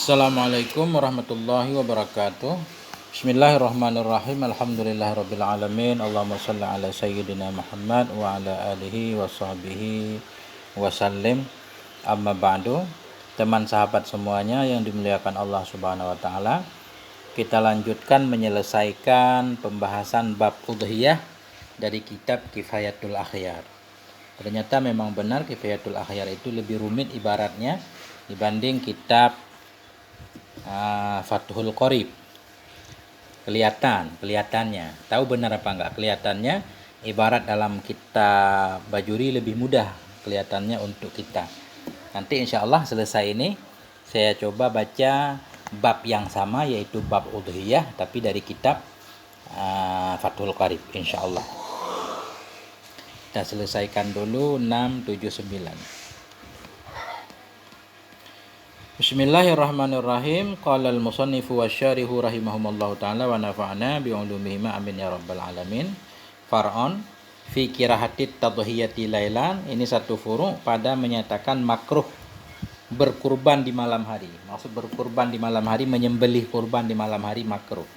Assalamualaikum warahmatullahi wabarakatuh. Bismillahirrahmanirrahim. Alhamdulillahirabbil alamin. Allahumma shalli ala sayyidina Muhammad wa ala alihi wa sahbihi wasallim. Amma ba'du. Teman sahabat semuanya yang dimuliakan Allah Subhanahu wa taala, kita lanjutkan menyelesaikan pembahasan bab udhiyah dari kitab Kifayatul Akhyar. Ternyata memang benar Kifayatul Akhyar itu lebih rumit ibaratnya dibanding kitab Fathul Qorib. Kelihatannya, tahu benar apa enggak? Kelihatannya ibarat dalam kitab Bajuri lebih mudah kelihatannya untuk kita. Nanti insya Allah selesai ini saya coba baca bab yang sama, yaitu bab udhiyah, tapi dari kitab Fathul Qorib insya Allah. Kita selesaikan dulu 6, 7, 9. Bismillahirrahmanirrahim. Qala al-musannifu wasyarihu rahimahumallahu ta'ala wa nafa'na bi'ulumihima amin ya rabbal alamin. Far'on fi kirahatit tadhiyati lailan. Ini satu furu' pada menyatakan makruh berkurban di malam hari. Maksud berkurban di malam hari, menyembelih kurban di malam hari makruh.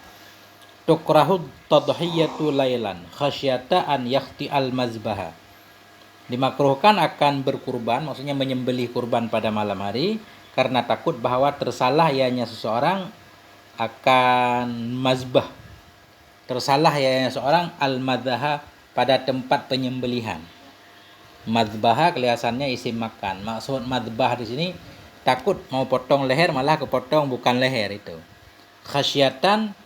Tukrahud tadhiyatu lailan khasyata an yakhti al-mazbaha. Dimakruhkan akan berkurban, maksudnya menyembelih kurban pada malam hari, karena takut bahwa tersalah ianya seseorang akan mazbah. Tersalah ianya seorang al-madzaha pada tempat penyembelihan. Mazbah kelihatannya isim makan. Maksud mazbah di sini takut mau potong leher malah kepotong bukan leher itu. Khasyata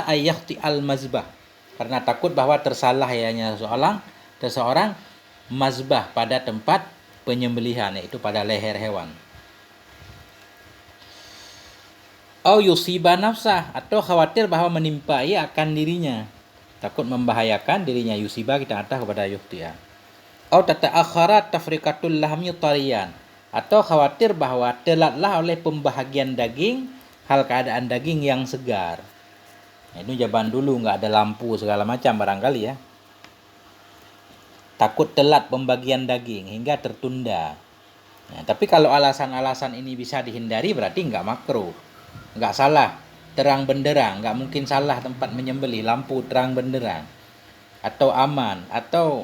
ayyahti al-mazbah. Karena takut bahwa tersalah ianya seseorang mazbah pada tempat penyembelihan, yaitu pada leher hewan. Au yusiba nafsah, atau khawatir bahwa menimpa ia akan dirinya, takut membahayakan dirinya. Yusiba kita atas kepada yuhtiya. Au tata'akhara tafriqatul lahmi tariyan, atau khawatir bahwa telatlah oleh pembahagian daging hal keadaan daging yang segar. Itu zaman dulu nggak ada lampu segala macam barangkali ya. Takut telat pembagian daging hingga tertunda. Nah, tapi kalau alasan-alasan ini bisa dihindari berarti nggak makruh, nggak salah, terang benderang, nggak mungkin salah tempat menyembelih, lampu terang benderang, atau aman, atau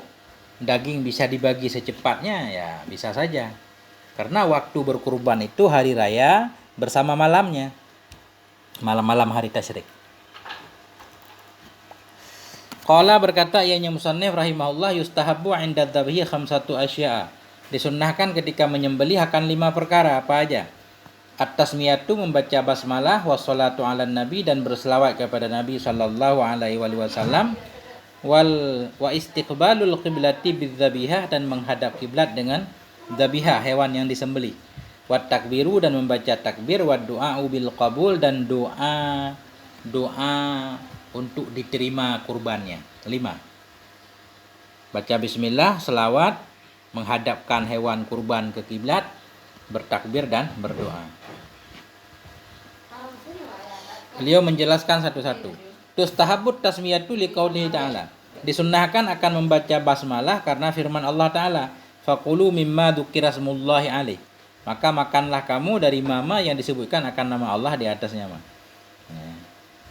daging bisa dibagi secepatnya, ya bisa saja. Karena waktu berkurban itu hari raya bersama malamnya, malam-malam hari tasyrik. Qala berkata ianya musannif rahimahullah, yustahabbu 'inda dzabhi khamsatu asya'a. Disunnahkan ketika menyembelih akan 5 perkara. Apa aja? At-tasmiyatu, membaca basmalah, wassalatu 'alan nabi, dan berselawat kepada Nabi sallallahu alaihi wasallam, wa istiqbalul qiblati bidzabihah, dan menghadap kiblat dengan dzabihah, hewan yang disembelih. Wa takbiru, dan membaca takbir, wa du'a'u bil qabul, dan doa untuk diterima kurbannya. 5. Baca bismillah, selawat, menghadapkan hewan kurban ke kiblat, bertakbir dan berdoa. Beliau menjelaskan satu-satu. Tustahabut tasmiyatu liqaulihi ta'ala. Disunnahkan akan membaca basmalah karena firman Allah Ta'ala, faqulu mimma dzukira smullahi alaih. Maka makanlah kamu dari mama yang disebutkan akan nama Allah di atasnya.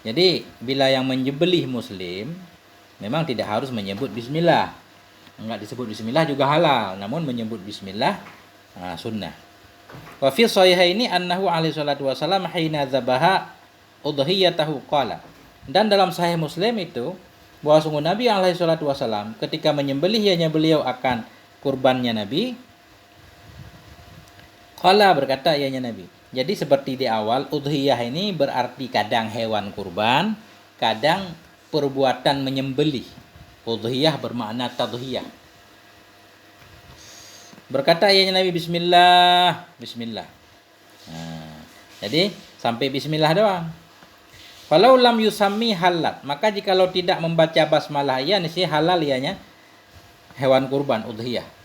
Jadi bila yang menyembelih muslim memang tidak harus menyebut bismillah. Enggak disebut bismillah juga halal, namun menyebut bismillah sunnah. Wa fi sahihaini annahu alaihi salatu wasallam hina dzabaha udhiyatahu qala. Dan dalam sahih Muslim itu bahwa sungguh Nabi alaihi salatu wasallam ketika menyembelih beliau akan kurbannya Nabi, qala berkata Nabi. Jadi seperti di awal, udhiyah ini berarti kadang hewan kurban, kadang perbuatan menyembelih. Udhiyah bermakna tadhiyah. Berkata Nabi, bismillah, bismillah. Jadi sampai bismillah doang. Falau lam yusammi halat, maka jikalau tidak membaca basmalah niscaya halal ianya hewan kurban udhiyah.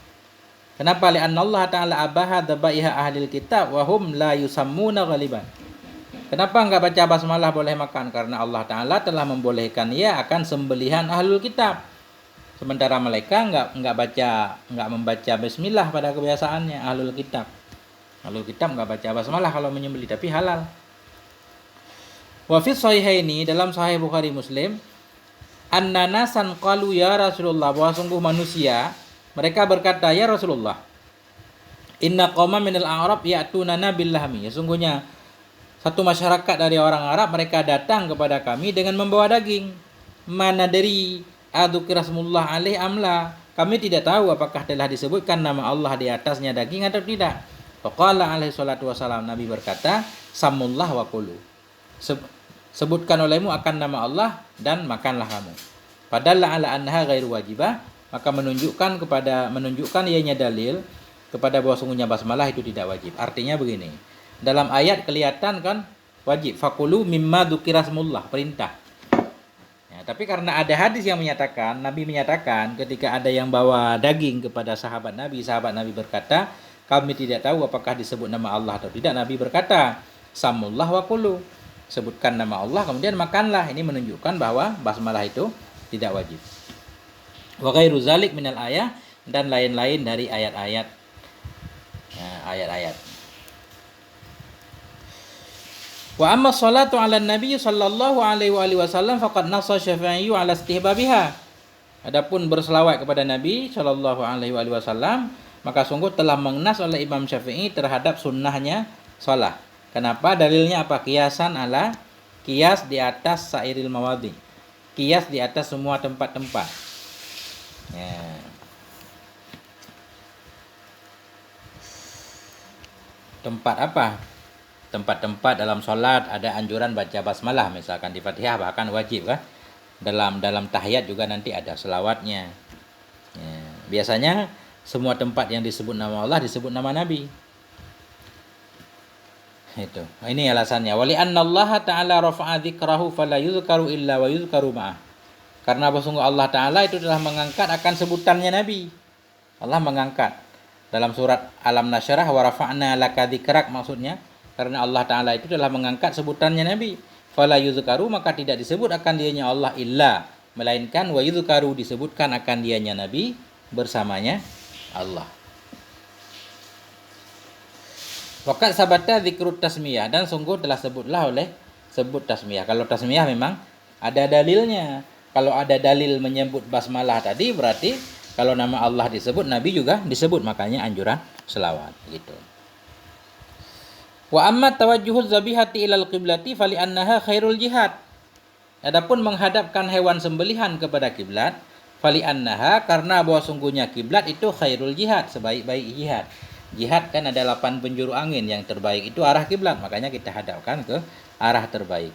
Kenapa? Li'anna Allah Ta'ala abaha dzabaiha ahlil kitab wa hum la yusammuna ghaliban. Kenapa enggak baca basmalah boleh makan? Karena Allah Ta'ala telah membolehkan ia akan sembelihan ahlul kitab. Sementara mereka nggak membaca bismillah pada kebiasaannya. Ahlul kitab nggak baca basmalah kalau menyembelih, tapi halal. Wa fi sahihaini, dalam sahih Bukhari Muslim, anna nasan qalu ya Rasulullah, bahwa sungguh manusia mereka berkata, ya Rasulullah, inna qauman minal a'rab ya'tunana bil lahmi, sesungguhnya satu masyarakat dari orang Arab mereka datang kepada kami dengan membawa daging. Mana dari adzukirasmullah alaih amla, kami tidak tahu apakah telah disebutkan nama Allah di atasnya daging atau tidak. Faqala alaihi salatu wasalam, Nabi berkata, samullah wa kulu, sebutkan olehmu akan nama Allah dan makanlah kamu. Padahal ala annaha ghairu wajibah, maka menunjukkan ianya dalil kepada bahwa sungguhnya basmalah itu tidak wajib. Artinya begini, dalam ayat kelihatan kan wajib, fakulu mimma dzukirasmullah, perintah. Ya, tapi karena ada hadis yang menyatakan, Nabi menyatakan ketika ada yang bawa daging kepada sahabat Nabi berkata, kami tidak tahu apakah disebut nama Allah atau tidak. Nabi berkata, samullah wa kulu, sebutkan nama Allah kemudian makanlah. Ini menunjukkan bahwa basmalah itu tidak wajib. Wa ghairu zalik minal ayat, dan lain-lain dari ayat-ayat. Wa amma salatu ala nabi sallallahu alaihi wasallam faqad nassa Syafi'i ala istihbabiha. Adapun berselawat kepada Nabi sallallahu alaihi wasallam, maka sungguh telah mengenas oleh Imam Syafi'i terhadap sunnahnya salat. Kenapa? Dalilnya apa? Qiyas di atas sairil mawadhi. Qiyas di atas semua tempat-tempat. Ya. Tempat apa? Tempat-tempat dalam sholat ada anjuran baca basmalah, misalkan di Fatihah bahkan wajib kan. Dalam tahiyat juga nanti ada selawatnya. Ya. Biasanya semua tempat yang disebut nama Allah disebut nama Nabi. Itu. Ini alasannya. Wali anna Allah Ta'ala rafa'a dzikrahu fala yuzkaru illa wa yuzkaru ma'ah. Karena sungguh Allah Ta'ala itu telah mengangkat akan sebutannya Nabi. Allah mengangkat. Dalam surat Alam Nasyrah wa rafa'na laka dzikrak, maksudnya karena Allah Ta'ala itu telah mengangkat sebutannya Nabi. Fala yuzkaru, maka tidak disebut akan dianya Allah illa, melainkan wa yuzkaru, disebutkan akan dianya Nabi bersamanya Allah. Waqad sabata dzikrut tasmiyah, dan sungguh telah sebut tasmiyah. Kalau tasmiyah memang ada dalilnya. Kalau ada dalil menyebut basmalah tadi, berarti kalau nama Allah disebut, Nabi juga disebut, makanya anjuran selawat gitu. Wa amma tawajjuhuz zabihati ilal qiblati fali annaha khairul jihad. Adapun menghadapkan hewan sembelihan kepada kiblat, fali annaha, karena bahwa sungguhnya kiblat itu khairul jihad, sebaik-baik jihad. Jihad kan ada 8 penjuru angin, yang terbaik itu arah kiblat, makanya kita hadapkan ke arah terbaik.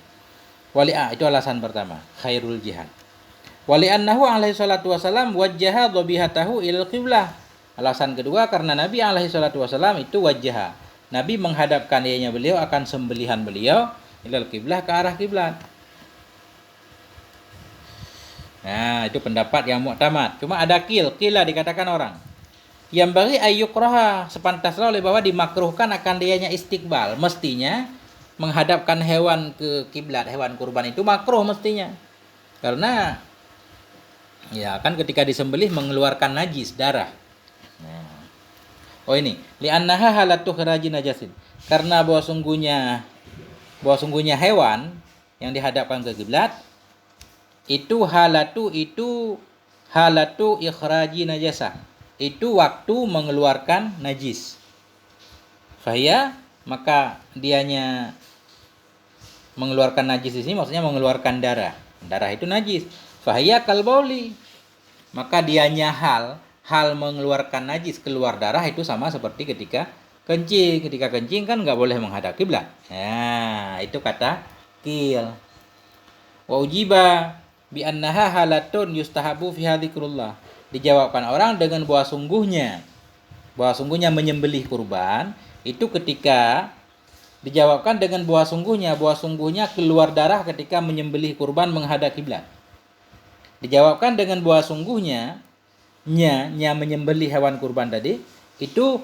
Itu alasan pertama, khairul jihad. Wali annahu alaihi salatu wasalam wajjaha dhabihatahu ilal qiblah. Alasan kedua, karena Nabi alaihi salatu wasalam itu wajjaha, Nabi menghadapkan beliau akan sembelihan beliau ilal qiblah, ke arah kiblat. Nah, itu pendapat yang mu'tamad. Cuma ada qila dikatakan orang. Yang bagi ayyukraha, sepantasnya oleh bahwa dimakruhkan akan dianya istiqbal. Mestinya menghadapkan hewan ke kiblat, hewan kurban itu makruh mestinya. Karena ya kan ketika disembelih mengeluarkan najis, darah. Nah. Oh ini, li'annaha halatu khiraji najasin. Karena bahwa sungguhnya hewan yang dihadapkan ke kiblat itu halatu ikhraji najasah. Itu waktu mengeluarkan najis. Fahya, maka dianya mengeluarkan najis di sini maksudnya mengeluarkan darah. Darah itu najis. Fahya kalbauli, maka dianya hal mengeluarkan najis, keluar darah itu sama seperti ketika kencing. Ketika kencing kan nggak boleh menghadap kiblat. Nah, itu kata qil. Wa ujiba bi annaha halatun yustahabu fiha dzikrullah. Dijawabkan orang dengan bahwa sungguhnya menyembelih kurban itu ketika dijawabkan dengan bahwa sungguhnya keluar darah ketika menyembelih kurban menghadap kiblat. Dijawabkan dengan bahwa sungguhnya menyembelih hewan kurban tadi itu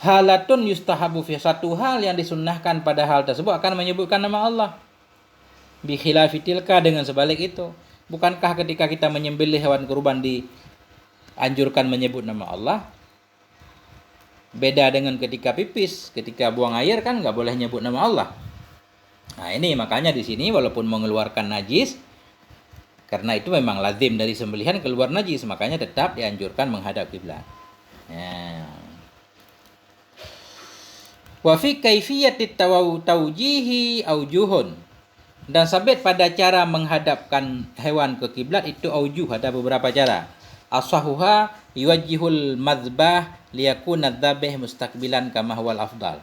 halatun yustahabu fi, satu hal yang disunnahkan pada hal tersebut akan menyebutkan nama Allah. Bi khilafi tilka, dengan sebalik itu. Bukankah ketika kita menyembelih hewan kurban di anjurkan menyebut nama Allah. Beda dengan ketika pipis, ketika buang air kan nggak boleh nyebut nama Allah. Nah ini makanya di sini walaupun mengeluarkan najis, karena itu memang lazim dari sembelihan keluar najis, makanya tetap dianjurkan menghadap kiblat. Ya. Wa fi kaifiyatit tawjihi aujuhun. Dan sabit pada cara menghadapkan hewan ke kiblat itu aujuh, ada beberapa cara. Asahuha yuwajjihul madzbah liyakuna dzabih mustaqbilan kama huwal afdal.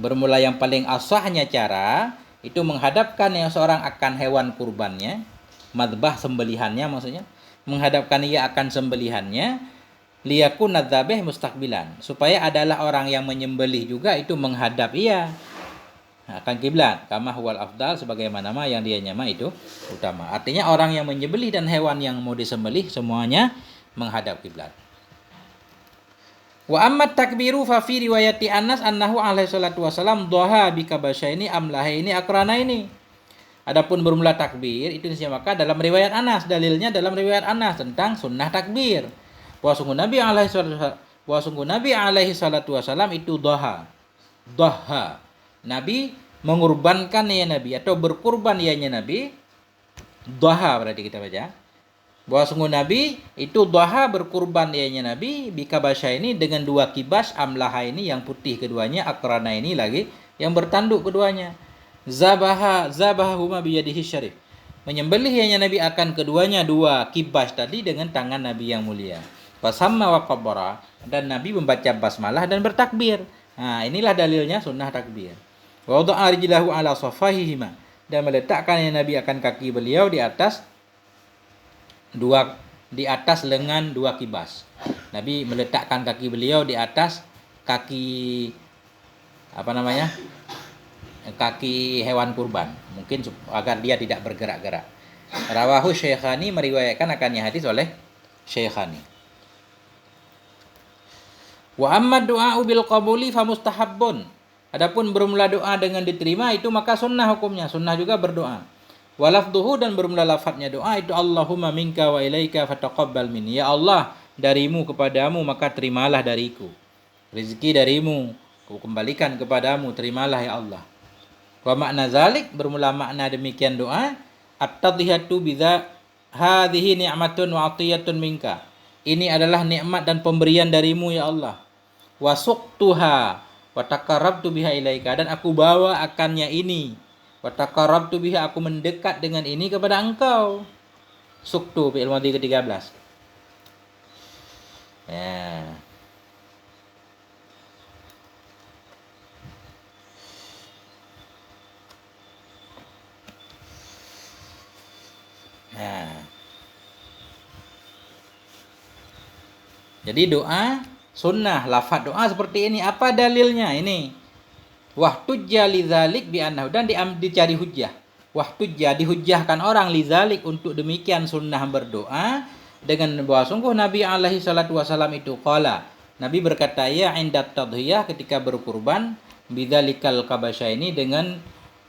Bermula yang paling asahnya cara itu menghadapkan yang seorang akan hewan kurbannya, madzbah sembelihannya maksudnya, menghadapkan ia akan sembelihannya, liyakuna dzabih mustaqbilan, supaya adalah orang yang menyembelih juga itu menghadap ia akan kiblat, kama huwal afdal, sebagaimana yang dia nyama itu utama. Artinya orang yang menyembelih dan hewan yang mau disembelih semuanya menghadap kiblat. Wa amma takbiru fa fi riwayati Anas annahu alaihi salatu wasalam dhaha bi kabasyaini amlahaini akranaini. Adapun bermula takbir itu disamakan dalam riwayat Anas, dalilnya dalam riwayat Anas tentang sunnah takbir. Sungguh Nabi alaihi salatu wasalam itu dhaha. Dhaha. Nabi mengurbankan ya Nabi atau berkurban ianya Nabi. Dhaha berarti kita baca. Sungguh Nabi itu dhaha berkurban ianya Nabi bikabasya ini dengan dua kibas amlaha ini yang putih keduanya, akrana ini lagi yang bertanduk keduanya. Zabahahuma biyadihi syarif. Menyembelih ianya Nabi akan keduanya dua kibas tadi dengan tangan Nabi yang mulia. Wasamma wa qabbara, dan Nabi membaca basmalah dan bertakbir. Nah, inilah dalilnya sunnah takbir. Wa wada'a rijlahu ala safahihima, dan meletakkan ya Nabi akan kaki beliau di atas lengan dua kibas. Nabi meletakkan kaki beliau di atas kaki kaki hewan kurban, mungkin agar dia tidak bergerak-gerak. Rawahu Syekhani, meriwayatkan akannya hadis oleh Syekhani. Wa amma du'a bil qabuli fa mustahabbun. Adapun bermula doa dengan diterima itu maka sunnah hukumnya, sunnah juga berdoa. Wa lafdhuhu, dan bermula lafadznya doa itu Allahumma minka wa ilaika fataqabbal minni. Ya Allah, darimu kepadamu maka terimalah dariku. Rezeki darimu ku kembalikan kepadamu, terimalah ya Allah. Wa makna zalik, bermula makna demikian doa, at-tadhiyatu bidza hadhihi ni'matun wa 'atiyatun minka. Ini adalah nikmat dan pemberian darimu ya Allah. Wa suqtuha wa taqarrabtu biha ilaika, dan aku bawa akannya ini. Wa taqarrabtu biha, aku mendekat dengan ini kepada engkau. Suqtu fi'il madhi ke-13. Ya. Nah. Jadi doa sunnah, lafaz doa seperti ini. Apa dalilnya? Ini. Wahtujja lidzalik bi annahu, dan dicari hujjah. Wahtujja, dihujjahkan orang lidzalik, untuk demikian sunnah berdoa dengan bahwa sungguh Nabi alaihi salatu wasalam itu qala. Nabi berkata ya indat tadhiyah, ketika berkurban, bidzalikal kabasya ini, dengan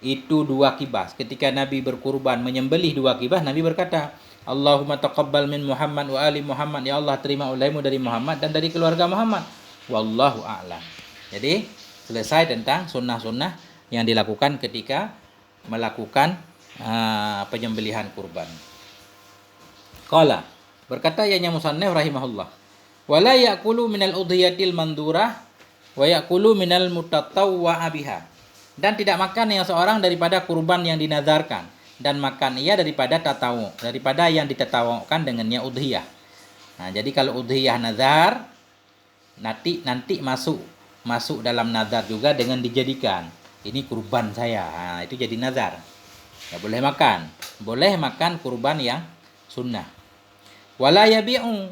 itu dua kibas. Ketika Nabi berkurban menyembelih dua kibas, Nabi berkata, Allahumma taqabbal min Muhammad wa ali Muhammad. Ya Allah, terima olehmu dari Muhammad dan dari keluarga Muhammad. Wallahu a'lam. Jadi selesai tentang sunnah-sunnah yang dilakukan ketika melakukan penyembelihan kurban. Qala, berkata yanya musannif rahimahullah, wala ya'kulu minal udhiyatil mandurah wa ya'kulu minal mutatawwa'a biha. Dan tidak makan yang seorang daripada kurban yang dinazarkan, dan makan ia daripada tatawu, daripada yang ditatawukan dengannya udhiyah. Nah, jadi kalau udhiyah nazar nanti masuk dalam nazar juga dengan dijadikan. Ini kurban saya. Nah, itu jadi nazar. Enggak boleh makan. Boleh makan kurban yang sunnah. Wala yabi'u.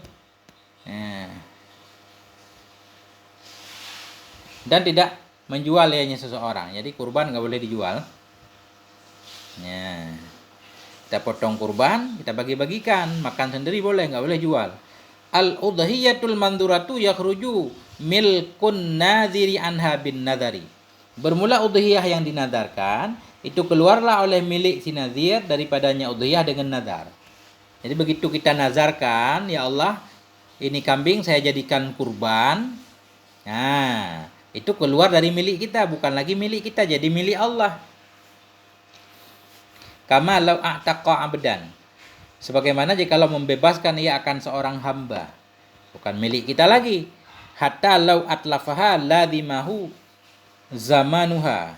Dan tidak menjual ianya seseorang. Jadi kurban enggak boleh dijual. Ya. Kita potong kurban, kita bagi-bagikan, makan sendiri boleh, enggak boleh jual. Al-udhiyatul manduratu yakhruju milkun nadhiri anha bin nadhari. Bermula udhiyah yang dinadarkan, itu keluarlah oleh milik si nazir daripadanya udhiyah dengan nazar. Jadi begitu kita nazarkan, ya Allah, ini kambing saya jadikan kurban. Nah, itu keluar dari milik kita, bukan lagi milik kita, jadi milik Allah. Kama law a'taqa 'abdan. Sebagaimana jikalau membebaskan ia akan seorang hamba, bukan milik kita lagi. Hatta law atlafaha lazimahu zamanuha.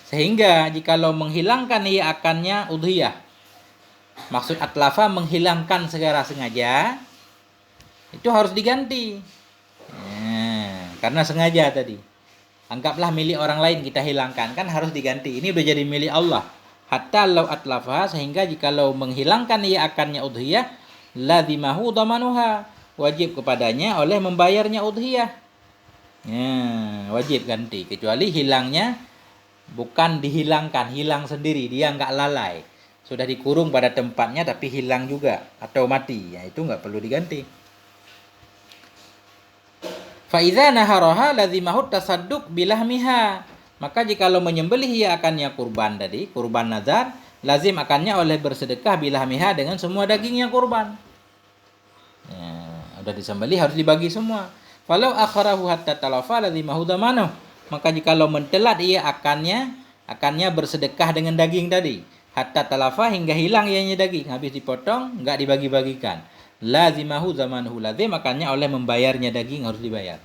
Sehingga jikalau menghilangkan ia akannya udhiyah. Maksud atlafa menghilangkan secara sengaja, itu harus diganti. Karena sengaja tadi. Anggaplah milik orang lain kita hilangkan, kan harus diganti. Ini udah jadi milik Allah. Hatta law atlafa, sehingga jikalau menghilangkan ia akannya udhiyah, lazimahu dhamanuha, wajib kepadanya oleh membayarnya udhiyah. Wajib ganti, kecuali hilangnya bukan dihilangkan, hilang sendiri, dia nggak lalai. Sudah dikurung pada tempatnya tapi hilang juga atau mati, ya itu nggak perlu diganti. Fa idza naharaha lazimahu tasadduq bilahmiha. Maka jikalau menyembelih ia akannya kurban tadi, kurban nazar, lazim akannya oleh bersedekah bilahmiha dengan semua dagingnya kurban. Udah disembelih harus dibagi semua. Falau akharahu hatta talafa lazimahu damanuh. Maka jikalau mentelat ia akannya bersedekah dengan daging tadi. Hatta talafa, hingga hilang ianya daging, habis dipotong, enggak dibagi-bagikan. Lazimahu zamanuhu, lazim akannya oleh membayarnya daging, harus dibayar.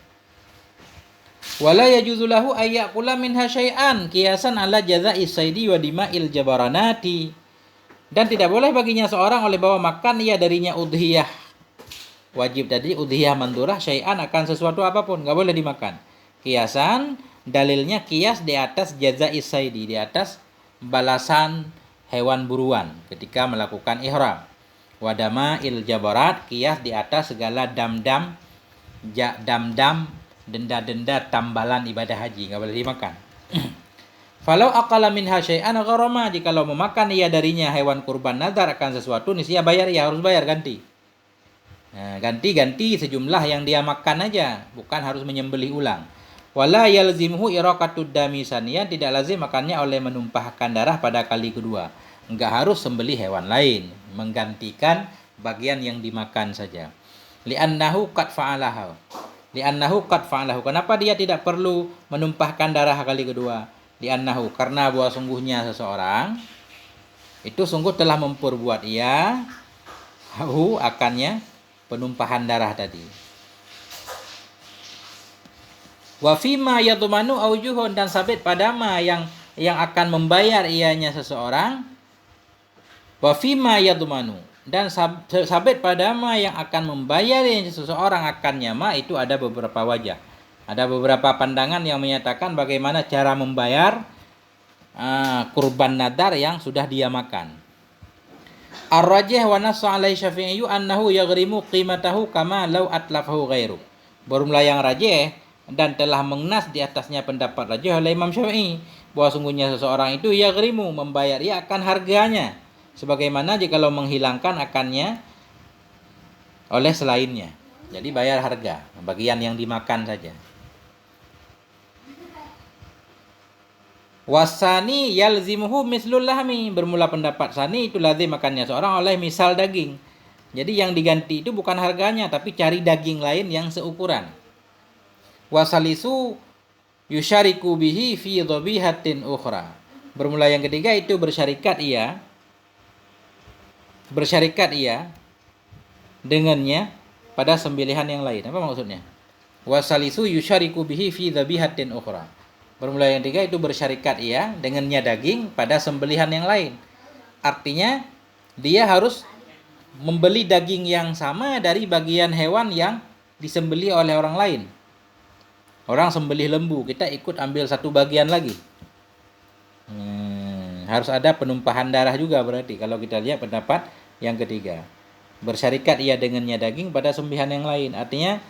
Wala yajuzu lahu ayyakula minha syai'an qiyasan ala jazaa'i saidi wa dima'il jabaranati. Dan tidak boleh baginya seorang oleh bawa makan ia darinya udhiyah. Wajib tadi udhiyah mandurah syai'an akan sesuatu apapun, enggak boleh dimakan. Qiyasan, dalilnya qiyas di atas jazaa'i saidi, di atas balasan hewan buruan ketika melakukan ihram. Wadama'il jabarat, qiyas di atas segala dam-dam, denda-denda tambalan ibadah haji, enggak boleh dimakan. Falau aqala minha syai'an gharama, jikalau memakan ia darinya hewan kurban nazar akan sesuatu, niscaya bayar, ia harus bayar ganti. Ganti sejumlah yang dia makan aja, bukan harus menyembelih ulang. Wala yalzimhu iraqatud dami saniyan, tidak lazim makannya oleh menumpahkan darah pada kali kedua. Enggak harus sembelih hewan lain, menggantikan bagian yang dimakan saja. Li'annahu qad fa'alahu. Kenapa dia tidak perlu menumpahkan darah kali kedua? Li'annahu, karena bahwa sungguhnya seseorang itu sungguh telah memperbuat ia akannya penumpahan darah tadi. Wa fima yadmanu aujuhun, dan sabit pada ma yang akan membayar ianya seseorang. Wa fima yadmanu, dan sabit pada ma yang akan membayar seseorang akannya ma, itu ada beberapa wajah. Ada beberapa pandangan yang menyatakan bagaimana cara membayar kurban nadar yang sudah dia makan. Ar-rajih wa nasu alaihi syafi'i annahu yaghrimu qimatahu kama law atlafahu ghairu. Bermula yang rajih dan telah mengnas di atasnya pendapat rajih oleh Imam Syafi'i bahwa sungguhnya seseorang itu yaghrimu, membayar ia akan harganya, sebagaimana jikalau menghilangkan akannya oleh selainnya. Jadi bayar harga, bagian yang dimakan saja. Wasani yalzimuhu mislul lahmi. Bermula pendapat sani itu lazim makannya seorang oleh misal daging. Jadi yang diganti itu bukan harganya, tapi cari daging lain yang seukuran. Wasalisu yusyariku bihi fi dhabihatin ukhra. Bermula yang ketiga itu bersyarikat ia dengannya pada sembelihan yang lain. Apa maksudnya? Wasalisu yusyariku bihi fi dhabihatin ukhra. Bermula yang ketiga itu bersyarikat ia dengannya daging pada sembelihan yang lain. Artinya dia harus membeli daging yang sama dari bagian hewan yang disembelih oleh orang lain. Orang sembelih lembu, kita ikut ambil satu bagian lagi. Harus ada penumpahan darah juga berarti kalau kita lihat pendapat yang ketiga. Bersyarikat ia dengannya daging pada sembelihan yang lain. Artinya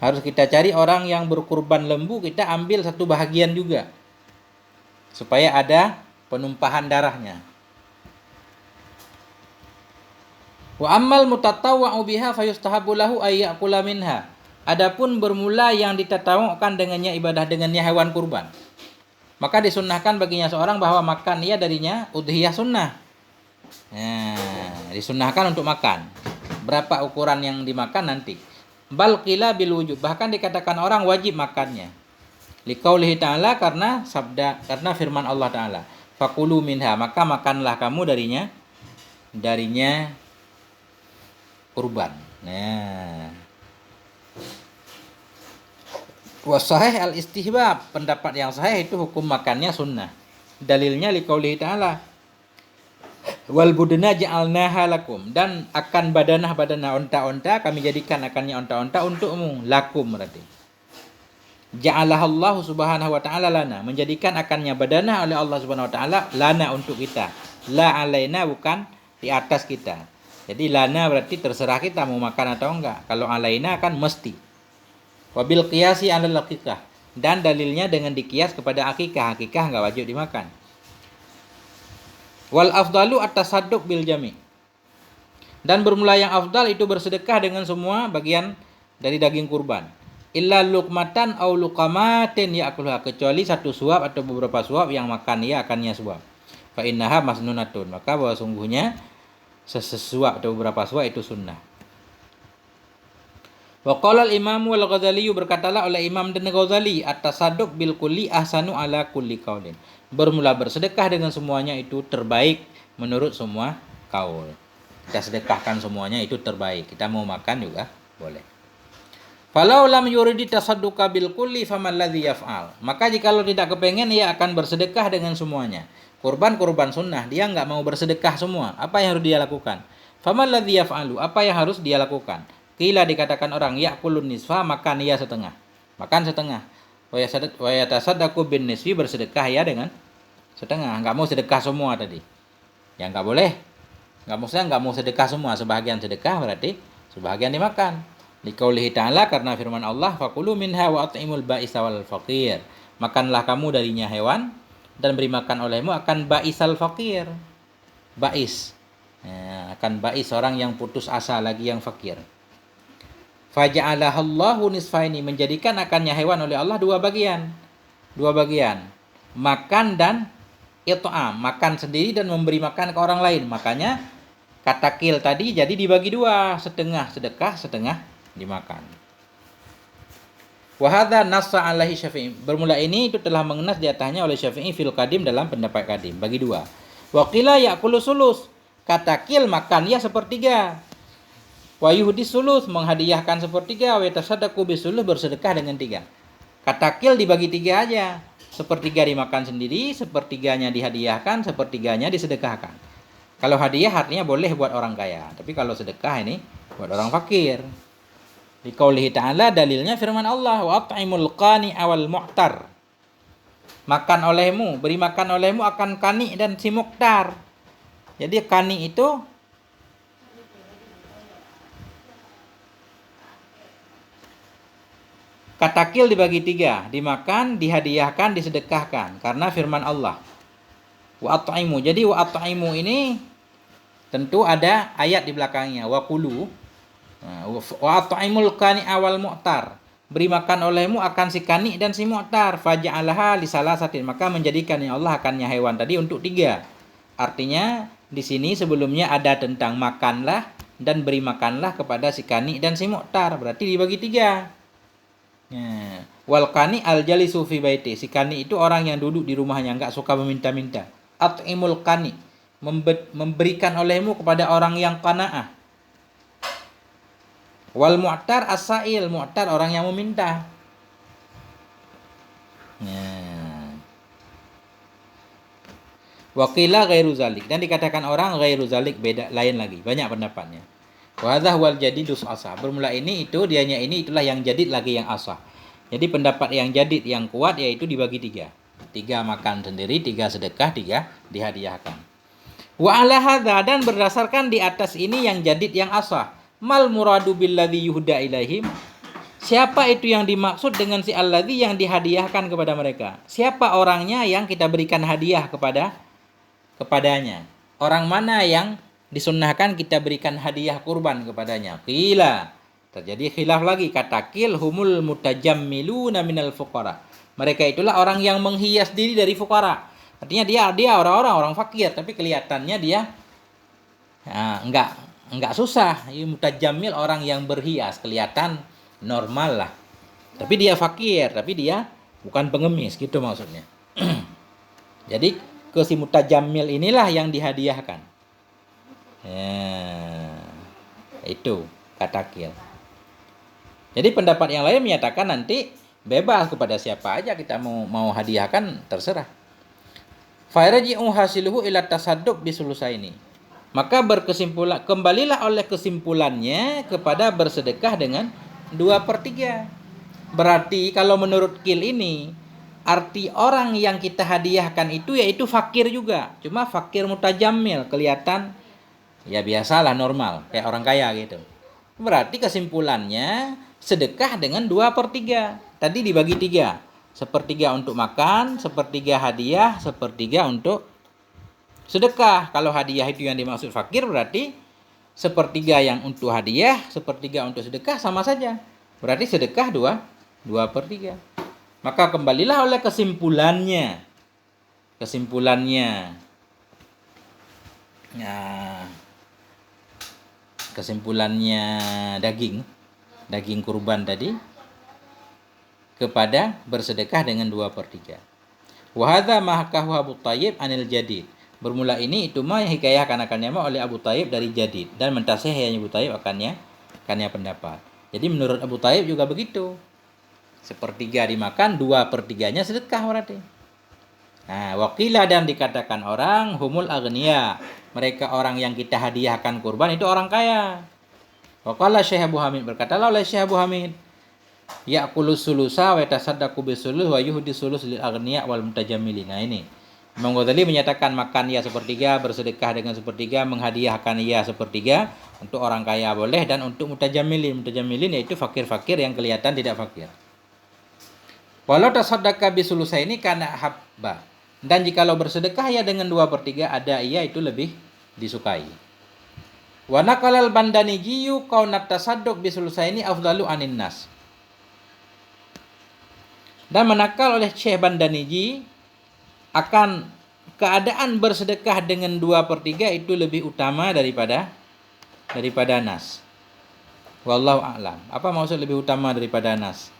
harus kita cari orang yang berkurban lembu, kita ambil satu bahagian juga. Supaya ada penumpahan darahnya. Wa ammal mutatawwa'u biha fayustahabu lahu ay ya'kula minha. Adapun bermula yang ditatawukan dengannya ibadah dengannya hewan kurban, maka disunnahkan baginya seorang bahwa makan ia darinya udhiyah sunnah. Disunnahkan untuk makan. Berapa ukuran yang dimakan nanti. Bal qila bil wujub, bahkan dikatakan orang wajib makannya. Liqaulihi ta'ala, karena firman Allah Ta'ala. Fakulu minha, maka makanlah kamu darinya kurban. Nah, wasahih al istihbab, pendapat yang sahih itu hukum makannya sunnah. Dalilnya liqaulihi ta'ala, wal budna ja'alnaha lakum, dan akan badanah onta-onta kami jadikan akannya onta-onta untukmu. Lakum berarti ja'alaha Allah subhanahu wa ta'ala lana, menjadikan akannya badanah oleh Allah subhanahu wa ta'ala lana untuk kita. La alaina, bukan di atas kita. Jadi lana berarti terserah kita mau makan atau enggak. Kalau alaina kan mesti. Wabil qiyasi 'alal aqiqah, dan dalilnya dengan dikias kepada akikah. Akikah enggak wajib dimakan. Wal afdalu at-tasadduq bil jami', dan bermula yang afdal itu bersedekah dengan semua bagian dari daging kurban. Illa luqmatan aw luqamatin ya'kuluha, kecuali satu suap atau beberapa suap yang makan ia akannya suap. Fa innaha masnunatun, maka bahwa sungguhnya sesuap atau beberapa suap itu sunnah. Wa qala al-Imam al-Ghazali, berkatalah oleh Imam dan Ghazali, at-tasadduq bil kulli ahsanu ala kulli qaulin, bermula bersedekah dengan semuanya itu terbaik menurut semua kaul. Kita sedekahkan semuanya itu terbaik. Kita mau makan juga boleh. Falau lam yuridi tasadduqa bil kulli faman ladzi yaf'al, maka jikalau tidak kepengen ia akan bersedekah dengan semuanya. Kurban sunnah, dia enggak mau bersedekah semua. Apa yang harus dia lakukan? Faman ladzi yaf'alu, apa yang harus dia lakukan? Qila, dikatakan orang, ya'kulun nisfa, makan ia setengah. Makan setengah. Wa yatasaddaqu bin nisfi, bersedekah ya dengan setengah. Enggak mau sedekah semua tadi. Ya enggak boleh. Enggak mau sedekah semua, sebahagian sedekah berarti sebahagian dimakan. Liqaulihi ta'ala, karena firman Allah, fakulu minha wa at'imul ba'isa wal faqir, makanlah kamu darinya hewan dan beri makan olehmu akan ba'isal faqir. Ba'is, akan ba'is, orang yang putus asa lagi yang fakir. Faja'alahallahu nisfaini, menjadikan akannya hewan oleh Allah dua bagian, makan dan it'am, makan sendiri dan memberi makan ke orang lain. Makanya kata kil tadi jadi dibagi dua, setengah sedekah, setengah dimakan. Wa hadza nassa alaihi Syafi'i, bermula ini itu telah mengenas di atasnya oleh Syafi'i fil qadim, dalam pendapat qadim, bagi dua. Wa qila ya'kulu sulus, kata kil makan ya sepertiga. Wa yuhdi sulus, menghadiahkan sepertiga. Wa yatasaddaqu bisulus, bersedekah dengan tiga. Kata kil dibagi tiga aja, sepertiga dimakan sendiri, sepertiganya dihadiahkan, sepertiganya disedekahkan. Kalau hadiah artinya boleh buat orang kaya, tapi kalau sedekah ini buat orang fakir. Liqaulihi ta'ala, dalilnya firman Allah, wa at'imul qani'a wal mu'tar, makan olehmu, beri makan olehmu akan kani dan si muqtar. Jadi kani itu katakil dibagi tiga, dimakan, dihadiahkan, disedekahkan, karena firman Allah wa at'imu. Jadi wa at'imu ini tentu ada ayat di belakangnya, wa kulu. Wa at'imul kani awal mu'tar, beri makan olehmu akan si kani dan si mu'tar. Faja'alaha li salasatin, maka menjadikan ya Allah akannya hewan tadi untuk tiga. Artinya di sini sebelumnya ada tentang makanlah dan beri makanlah kepada si kani dan si mu'tar, berarti dibagi tiga. Wal kani al jalisu fi baiti, si kani itu orang yang duduk di rumahnya, enggak suka meminta-minta. At'imul kani, memberikan olehmu kepada orang yang qanaah. Wal mu'tar as-sa'il, mu'tar orang yang meminta. Wa qila ghairu zalik, dan dikatakan orang ghairu zalik, beda lain lagi, banyak pendapatnya. Wa hadza wal jadidus asah, bermula ini itu dianya ini itulah yang jadid lagi yang asah. Jadi pendapat yang jadid yang kuat yaitu dibagi tiga. Tiga makan sendiri, tiga sedekah, tiga dihadiahkan. Wa ala hadza, dan berdasarkan di atas ini yang jadid yang asah. Mal muradu billadzi yuhda ilaihim, siapa itu yang dimaksud dengan si alladzi yang dihadiahkan kepada mereka? Siapa orangnya yang kita berikan hadiah kepadanya? Orang mana yang disunnahkan kita berikan hadiah kurban kepadanya? Qila, terjadi khilaf lagi, kata qil humul mutajammiluna minal fuqara, mereka itulah orang yang menghias diri dari fuqara. Artinya dia orang fakir tapi kelihatannya dia enggak Enggak susah. Mutajamil orang yang berhias, kelihatan normal lah. Tapi dia fakir, tapi dia bukan pengemis, gitu maksudnya. Jadi ke si mutajamil inilah yang dihadiahkan. Ya, itu kata Kil. Jadi pendapat yang lain menyatakan nanti bebas kepada siapa aja kita mau hadiahkan, terserah. Faraji'u hasiluhu ila tasadduq bisulusaini. Maka berkesimpulan, kembalilah oleh kesimpulannya kepada bersedekah dengan 2/3. Berarti kalau menurut Kil ini, arti orang yang kita hadiahkan itu yaitu fakir juga. Cuma fakir mutajamil, kelihatan ya biasalah, normal, kayak orang kaya gitu. Berarti kesimpulannya sedekah dengan 2/3. Tadi dibagi 3. 1/3 untuk makan, 1/3 hadiah, 1/3 untuk sedekah. Kalau hadiah itu yang dimaksud fakir, berarti 1/3 yang untuk hadiah, 1/3 untuk sedekah, sama saja. Berarti sedekah 2/3. Maka kembalilah oleh kesimpulannya. Nah, kesimpulannya daging kurban tadi kepada bersedekah dengan 2/3. Wa hadza ma hakahu Abu Thayyib anil Jadid. Bermula ini itu mah yang hikayahkan akannya oleh Abu Thayyib dari Jadid, dan mentasihihnya Abu Thayyib akannya pendapat. Jadi menurut Abu Thayyib juga begitu. 1/3 dimakan, 2/3-nya sedekah berarti. Nah, wakilah, dan dikatakan orang humul agniya, mereka orang yang kita hadiahkan kurban itu orang kaya. Waqala Syekh Abu Hamid, berkatalah oleh Syekh Abu Hamid, ya'kulus sulusa wa yatasaddaqu bisulus wa yuhdi sulus lil agniya wal mutajamilin. Nah ini Imam Ghazali menyatakan makan ya 1/3, bersedekah dengan 1/3, menghadiahkan ya 1/3 untuk orang kaya boleh, dan untuk mutajamilin yaitu fakir-fakir yang kelihatan tidak fakir. Walau tasaddaqa bisulusa ini karena habba, dan jikalau bersedekah ya dengan 2/3, ada ia itu lebih disukai. Wa naqalal Bandaniji qaunat tasadduq bisulusa ini afdalu anin nas. Dan menakal oleh Syekh Bandaniji akan keadaan bersedekah dengan 2/3 itu lebih utama daripada nas. Wallahu a'lam. Apa maksud lebih utama daripada nas?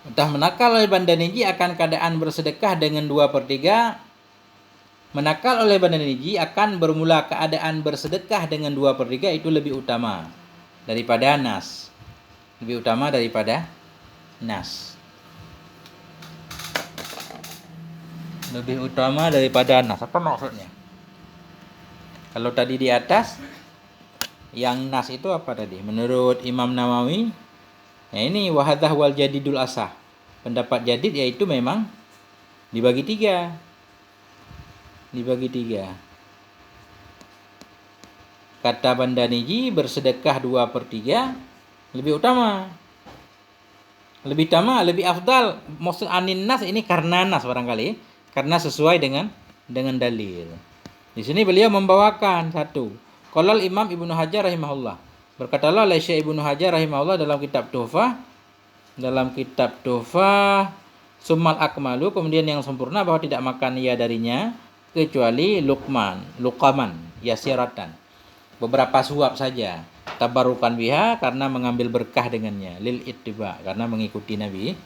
Entah menakal oleh Bandaniji akan keadaan bersedekah dengan 2/3. Menakal oleh Bandaniji akan bermula keadaan bersedekah dengan 2/3 itu lebih utama daripada nas. Lebih utama daripada nas. Lebih utama daripada nas. Apa maksudnya? Kalau tadi di atas, yang nas itu apa tadi? Menurut Imam Nawawi, ya ini wahadah wal jadidul asah. Pendapat jadid yaitu memang dibagi 3. Kata Bandaniji bersedekah 2/3 lebih utama. Lebih afdal. Maksud anin nas ini karena nas barangkali, karena sesuai dengan dalil. Di sini beliau membawakan satu. Qala Imam Ibnu Hajar rahimahullah. Berkatalah oleh Syekh Ibnu Hajar rahimahullah dalam kitab Tuhfah, Summal akmalu, kemudian yang sempurna, bahwa tidak makan ia darinya kecuali luqaman yasiratan, beberapa suap saja, tabarukan biha, karena mengambil berkah dengannya, lil ittiba, karena mengikuti Nabi.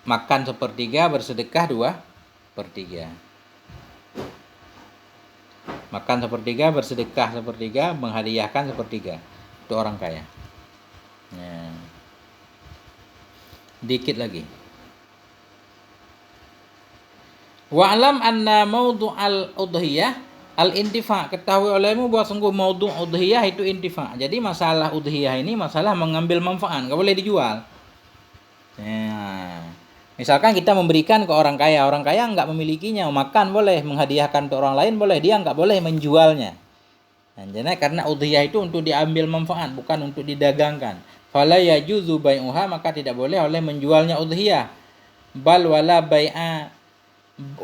Makan 1/3, bersedekah 2/3. Makan 1/3, bersedekah 1/3, menghadiahkan 1/3 untuk orang kaya. Ya. Dikit lagi. Wa'lam anna mawdu'al udhiyah al-intifa. Ketahui olehmu bahwa sungguh mawdu' udhiyah itu intifa. Jadi masalah udhiyah ini masalah mengambil manfaat, enggak boleh dijual. Ya. Misalkan kita memberikan ke orang kaya enggak memilikinya, makan boleh, menghadiahkan ke orang lain boleh, dia enggak boleh menjualnya. Nah, jadi karena udhiyah itu untuk diambil manfaat, bukan untuk didagangkan. Fala yajuzu bai'uha, maka tidak boleh oleh menjualnya udhiyah. Bal wala bai'a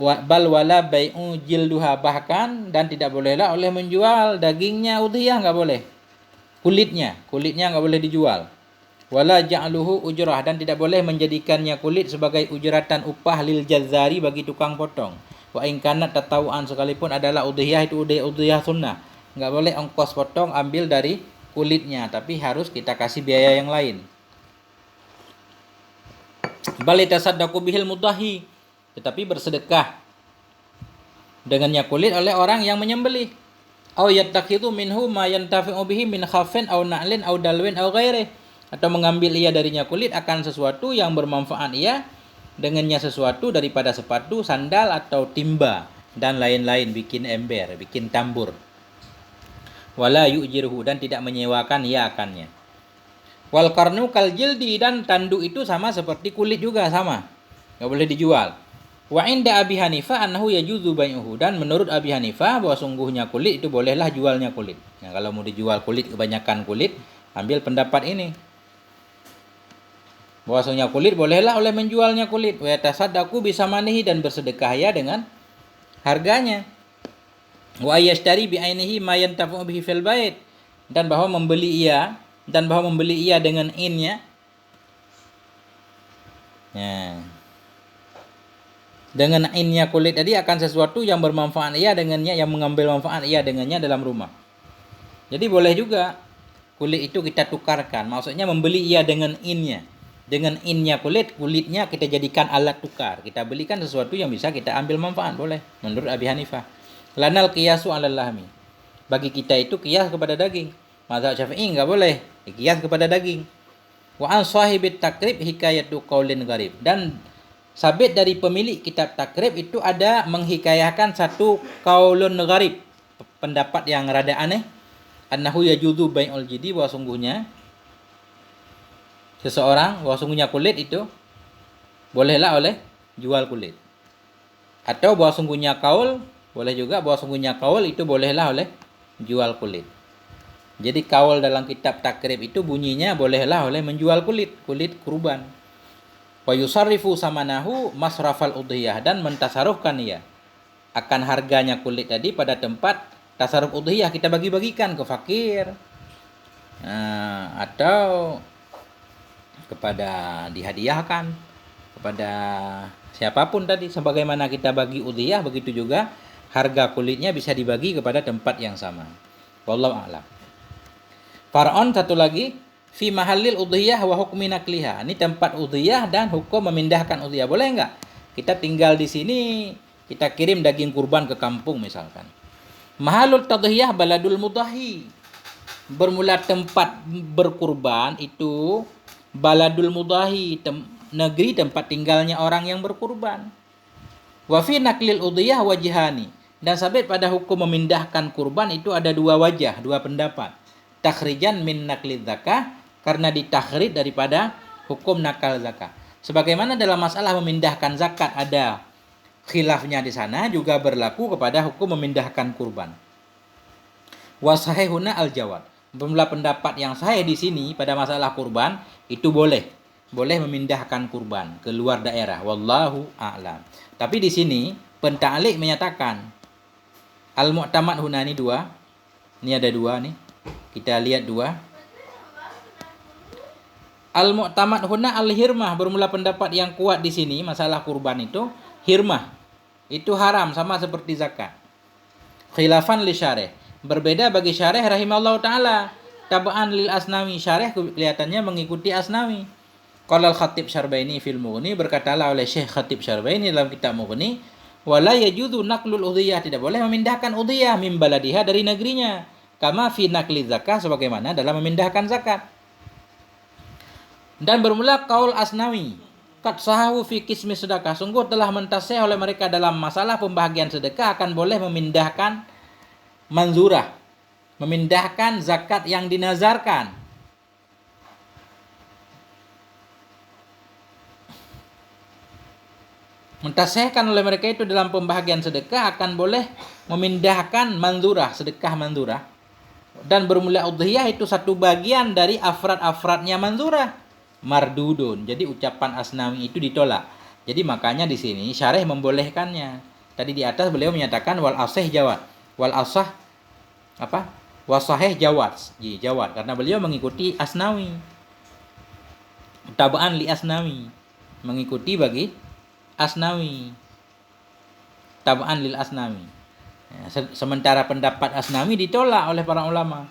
bal wala bai'u jilduha, bahkan dan tidak bolehlah oleh menjual dagingnya udhiyah, nggak boleh. Kulitnya nggak boleh dijual. Wala ja'luhu ujrah, dan tidak boleh menjadikannya kulit sebagai ujratan upah lil jazari, bagi tukang potong. Wa in kanat tatawuan, sekalipun adalah udhiyah itu udhiyah sunnah, nggak boleh ongkos potong ambil dari kulitnya, tapi harus kita kasih biaya yang lain. Bal yatasaddaqu bihil mudahi, tetapi bersedekah dengannya kulit oleh orang yang menyembelih. Au yattakhidhu minhu ma yantafi'u bihi min khafin au na'lin au dalwin au ghairi, atau mengambil ia darinya kulit akan sesuatu yang bermanfaat ia dengannya sesuatu daripada sepatu, sandal atau timba dan lain-lain, bikin ember, bikin tambur. Wala yu'jiruhu, dan tidak menyewakan ia akannya. Wal qarnu kal jildi, dan tanduk itu sama seperti kulit juga, sama, enggak boleh dijual. Wa inda Abi Hanifah annahu yajuzu bai'uhu, dan menurut Abi Hanifah bahwa sungguhnya kulit itu bolehlah jualnya kulit. Nah, kalau mau dijual kulit, kebanyakan kulit, ambil pendapat ini. Bahwasanya kulit bolehlah oleh menjualnya kulit. Wa yatasaddaqu bisamanihi, dan bersedekah ya dengan harganya. Wa yashtari bi ainihi ma yantafu bihi fil bait, dan bahwa membeli ia dengan innya. Ya. Dengan innya kulit tadi akan sesuatu yang bermanfaat ia dengannya, yang mengambil manfaat ia dengannya dalam rumah. Jadi boleh juga kulit itu kita tukarkan, maksudnya membeli ia dengan innya. Dengan innya kulitnya kita jadikan alat tukar. Kita belikan sesuatu yang bisa kita ambil manfaat, boleh. Menurut Abi Hanifah. Lanal qiyasu 'alal lahmi. Bagi kita itu qiyas kepada daging. Mazhab Syafi'i enggak boleh qiyas kepada daging. Wa an sahibit takrib hikayatu qaulin gharib. Dan sabit dari pemilik kitab takrib itu ada menghikayahkan satu qaulun gharib, pendapat yang rada aneh. Annahu yajuzu bai'ul jidi, bahwa sungguhnya kulit itu bolehlah oleh jual kulit. Atau bahwa sungguhnya kaul, boleh juga bahwa sungguhnya kaul itu bolehlah oleh jual kulit. Jadi kaul dalam kitab takrib itu bunyinya bolehlah oleh menjual kulit kurban. Wa yusarrifu samanahu masrafal udhiyah, dan mentasarufkan ia akan harganya kulit tadi pada tempat tasarruf udhiyah, kita bagi-bagikan ke fakir, atau kepada dihadiahkan kepada siapapun tadi, sebagaimana kita bagi udhiyah, begitu juga harga kulitnya bisa dibagi kepada tempat yang sama. Wallahu a'lam. Far'on satu lagi, fi mahallil udhiyah wa hukmi nakliha. Ini tempat udhiyah dan hukum memindahkan udhiyah. Boleh enggak? Kita tinggal di sini, kita kirim daging kurban ke kampung misalkan. Mahallul tadhiyah baladul mudahi. Bermula tempat berkurban itu baladul mudahi, negeri tempat tinggalnya orang yang berkurban. Wa fi naklil udhiyah wajhani, dan sabit pada hukum memindahkan kurban itu ada dua wajah, dua pendapat. Takhrijan min naklid zakah, karena ditakhrid daripada hukum nakal zakah. Sebagaimana dalam masalah memindahkan zakat ada khilafnya di sana, juga berlaku kepada hukum memindahkan kurban. Wa sahihuna al-jawad. Bermula pendapat yang sahih di sini pada masalah kurban itu boleh memindahkan kurban ke luar daerah. Wallahu a'lam. Tapi di sini penta'liq menyatakan al-mu'tamad hunani dua. Ini ada dua nih. Kita lihat dua. Al-mu'tamad huna al-hirmah, bermula pendapat yang kuat di sini masalah kurban itu hirmah. Itu haram sama seperti zakat. Khilafan li syarih. Berbeda bagi syarih rahimahullah ta'ala. Taba'an lil Asnawi, syarih kelihatannya mengikuti Asnawi. Qala al-Khatib Syarbaini fil Mughni, berkatalah oleh Syekh Khatib Syarbaini dalam kitab Mughni, wala yajuzu naqlul udhiyah, tidak boleh memindahkan udhiyah min baladiha, dari negerinya, kama fi naqli zakah, sebagaimana dalam memindahkan zakat. Dan bermula qaul Asnawi, qad sahahu fi qismi sedekah, sungguh telah mentasih oleh mereka dalam masalah pembahagian sedekah akan boleh memindahkan manzurah, memindahkan zakat yang dinazarkan. Mentasihkan oleh mereka itu dalam pembahagian sedekah akan boleh memindahkan manzurah, sedekah manzurah. Dan bermula udhiyah itu satu bagian dari afrad-afradnya manzurah. Mardudun. Jadi ucapan Asnawi itu ditolak. Jadi makanya di sini syarih membolehkannya. Tadi di atas beliau menyatakan wal asih jawad. Wal asah apa? Wasahih jawad. Jawad karena beliau mengikuti Asnawi. Tabaan li Asnawi. Mengikuti bagi Asnawi. Tabaan lil Asnawi. Ya, sementara pendapat Asnawi ditolak oleh para ulama.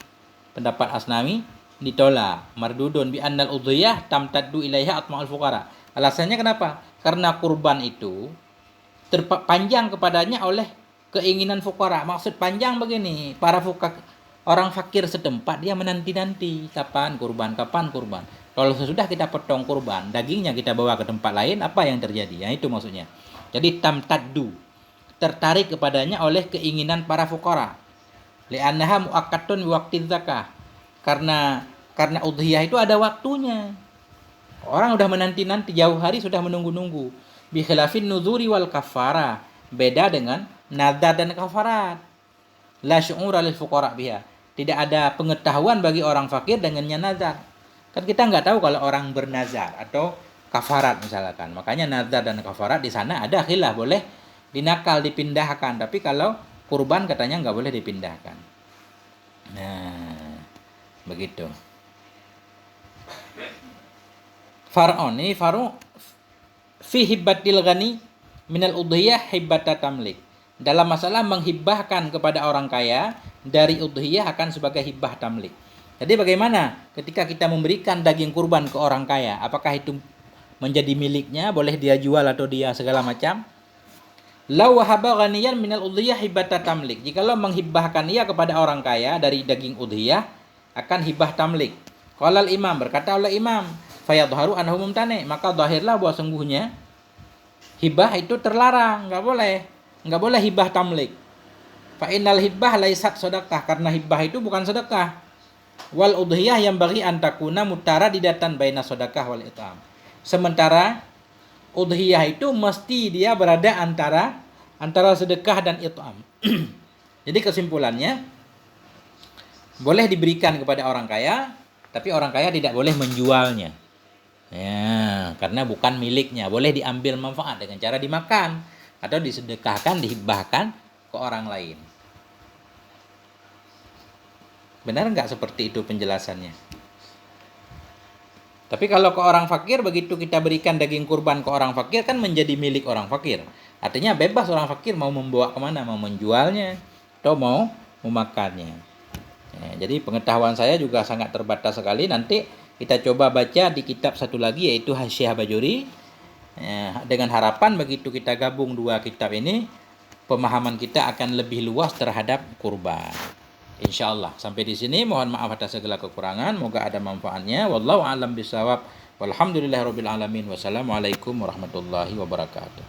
Pendapat Asnawi ditolak. Mardudun bi annal udhiyah tamtaddu ilaiha atma'ul fuqara. Alasannya kenapa? Karena kurban itu terpanjang kepadanya oleh keinginan fuqara. Maksud panjang begini, orang fakir setempat dia menanti-nanti kapan kurban. Kalau sesudah kita potong kurban, dagingnya kita bawa ke tempat lain, apa yang terjadi? Ya itu maksudnya. Jadi tamtaddu, tertarik kepadanya oleh keinginan para fuqara. Li'annaha muakkatun biwaqti zakah. Karena udhiyah itu ada waktunya. Orang udah menanti-nanti jauh hari sudah menunggu-nunggu. Bi khilafin nuzuri wal kafara. Beda dengan nazar dan kafarat. La syu'ura lil fuqara biha. Tidak ada pengetahuan bagi orang fakir dengannya nazar. Kan kita nggak tahu kalau orang bernazar atau kafarat misalkan. Makanya nazar dan kafarat di sana ada khilaf, boleh dinakal, dipindahkan. Tapi kalau kurban katanya nggak boleh dipindahkan. Nah, begitu. Far'on, ini faru fi hibbatil ghani minal udhiyah hibbata tamlik. Dalam masalah menghibahkan kepada orang kaya dari udhiyah akan sebagai hibah tamlik. Jadi bagaimana ketika kita memberikan daging kurban ke orang kaya, apakah itu menjadi miliknya, boleh dia jual atau dia segala macam? Lau wahaba ghaniyan minal udhiyah hibbata tamlik. Jikalau menghibahkan ia kepada orang kaya dari daging udhiyah akan hibah tamlik. Qalal imam, berkata oleh imam, fayadharu anhu mumtani, maka zahirlah bahwa sungguhnya hibah itu terlarang, enggak boleh hibah tamlik. Fa innal hibah laisat sedekah, karena hibah itu bukan sedekah. Wal udhiyah yang bagi antakuna mutaradidatan baina sedekah wal it'am. Sementara udhiyah itu mesti dia berada antara sedekah dan it'am. Jadi kesimpulannya boleh diberikan kepada orang kaya, tapi orang kaya tidak boleh menjualnya. Ya, karena bukan miliknya, boleh diambil manfaat dengan cara dimakan atau disedekahkan, dihibahkan ke orang lain. Benar nggak seperti itu penjelasannya? Tapi kalau ke orang fakir, begitu kita berikan daging kurban ke orang fakir kan menjadi milik orang fakir. Artinya bebas orang fakir mau membawa kemana, mau menjualnya atau mau memakannya. Ya, jadi pengetahuan saya juga sangat terbatas sekali. Nanti kita coba baca di kitab satu lagi yaitu Hasyiah Bajuri. Ya, dengan harapan begitu kita gabung dua kitab ini, pemahaman kita akan lebih luas terhadap kurban. Insyaallah. Sampai di sini, mohon maaf atas segala kekurangan, moga ada manfaatnya. Wallahu a'lam bishawab. Walhamdulillahirabbil alamin. Wassalamualaikum warahmatullahi wabarakatuh.